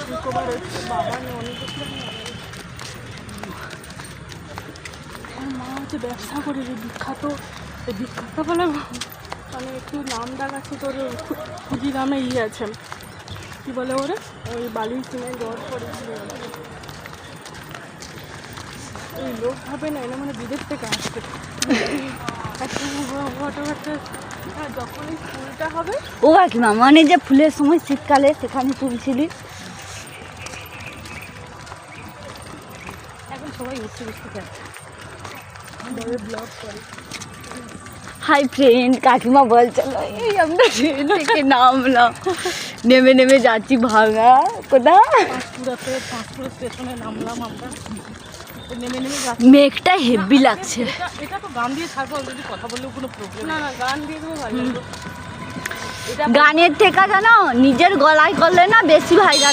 শুক্রবার হচ্ছে বাবা নিয়ে অনেক মা হচ্ছে ব্যবসা করে বিখ্যাত বিখ্যাত বলে মানে একটু নাম ডাক আছে তোর ক্ষুদিরামে আছে কী বলে ওরে ওই বালির সিমেন্ট রড করেছিল ওই লোক ভাবে না এনে মানে বিদেশ থেকে আসছে যখনই ফুলটা হবে ও কাকিমা মানে যে ফুলের সময় শীতকালে সেখানে তুলছিলি এখন সবাই উঠতে বুঝতে পারছে ব্লগ করে হাই ফ্রেন্ড কাকিমা বলছিল এই আমরা ট্রেন থেকে নামলাম নেমে নেমে যাচ্ছি ভাঙা কোথায় পাঁশকুড়া স্টেশনে নামলাম আমরা নেমে নেমে যাচ্ছি মেঘটা হেভি লাগছে এটা তো গান দিয়ে ছাড়বো অলরেডি কথা বললেও কোনো প্রবলেম না গান দিয়ে দেবো ভালো গানের থেকে জানো নিজের গলায় করলে না বেশি ভাইরাল